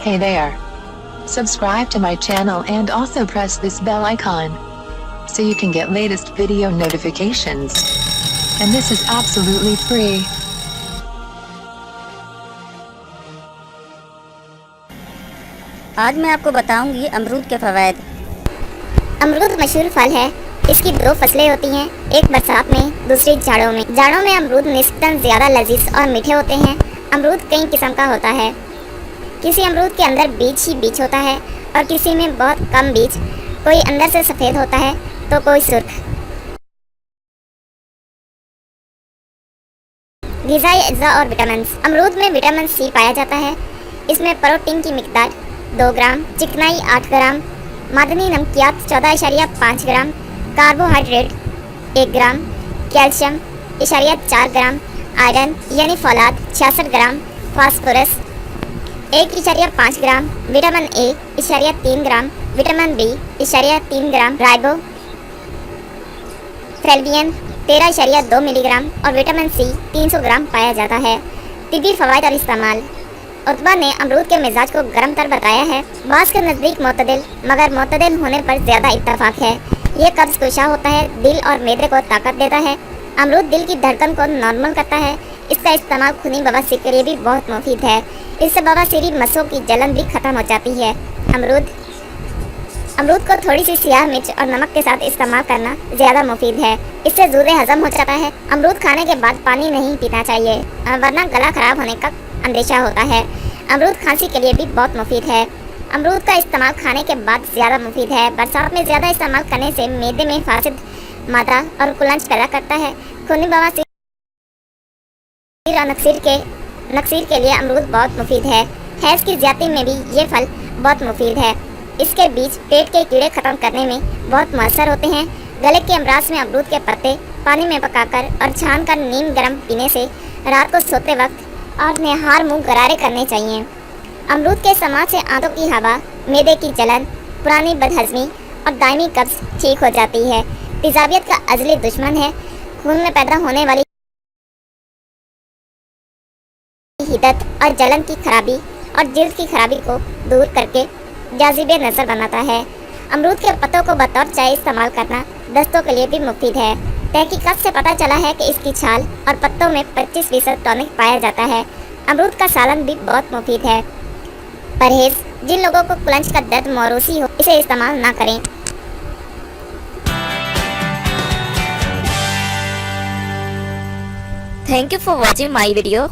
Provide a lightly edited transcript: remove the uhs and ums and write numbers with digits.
Hey there. Subscribe to my channel and also press this bell icon so you can get latest video notifications. And this is absolutely free. आज मैं आपको बताऊंगी अमरूद के फ़वाइद। अमरूद मशहूर फल है। इसकी दो फसलें होती हैं, एक बरसात में, दूसरी जाड़ों में। जाड़ों में अमरूद निस्बतन ज़्यादा लजीज और मीठे होते हैं। अमरूद कई किस्म का होता है। किसी अमरूद के अंदर बीज ही बीज होता है और किसी में बहुत कम बीज, कोई अंदर से सफ़ेद होता है तो कोई सुर्ख। ग़िज़ाई अज्जा और विटामिन। अमरूद में विटामिन सी पाया जाता है। इसमें प्रोटीन की मिकदार 2 ग्राम, चिकनाई 8 ग्राम, मादनी नमकियात 14.5 gram, carbohydrate 1 gram, calcium 4 gram, iron यानी फौलाद 66 gram, phosphorus 1.5 gram, vitamin A 3 gram, vitamin B 3 gram, riboflavin 13.2 milligram और विटामिन सी 300 ग्राम पाया जाता है। तिब्बी फ़वाइद और इस्तेमाल। उतबा ने अमरूद के मिजाज को गर्म तर बताया है। बास के नज़दीक मोतदिल, मगर मोतदिल होने पर ज़्यादा इत्तफाक है। ये कब्ज़ कुशा होता है, दिल और मैदे को ताकत देता है। अमरूद दिल की धड़कन को नॉर्मल करता है। इसका इस्तेमाल खूनी बवासीर के लिए भी बहुत मुफीद है। इससे बवासीरी मसों की जलन भी ख़त्म हो जाती है। अमरूद को थोड़ी सी सियाह मिर्च और नमक के साथ इस्तेमाल करना ज़्यादा मुफीद है। इससे ज़रूर हज़म हो जाता है। अमरूद खाने के बाद पानी नहीं पीना चाहिए, वरना गला ख़राब होने का अंदेशा होता है। अमरूद खांसी के लिए भी बहुत मुफीद है। अमरूद का इस्तेमाल खाने के बाद ज़्यादा मुफीद है। बरसात में ज़्यादा इस्तेमाल करने से मैदे में फासिद मादा और कुलंच पैदा करता है। खूनी बवासीर और नक्सीर के लिए अमरूद बहुत मुफीद है। हैज़ की ज़्यादती में भी ये फल बहुत मुफीद है। इसके बीज पेट के कीड़े ख़त्म करने में बहुत मौसर होते हैं। गले के अमराज में अमरूद के पत्ते पानी में पकाकर और छान कर नीम गर्म पीने से रात को सोते वक्त और निहार मुँह गरारे करने चाहिए। अमरूद के इस्तेमाल से आंतों की हवा, मैदे की जलन, पुरानी बदहज़मी और दायमी कब्ज़ ठीक हो जाती है। तेज़ाबियत का अज़ली दुश्मन है। खून में पैदा होने वाली हिदत और जलन की खराबी और जिल्द की खराबी को दूर करके जाज़िबे नज़र बनाता है। अमरूद के पत्तों को बतौर चाय इस्तेमाल करना दस्तों के लिए भी मुफीद है। तहकीकात से पता चला है कि इसकी छाल और पत्तों में 25% टॉनिक पाया जाता है। अमरूद का सालन भी बहुत मुफीद है। परहेज़। जिन लोगों को कुलंच का दर्द मौरूसी हो, इसे इस्तेमाल ना करें। Thank you for watching my video.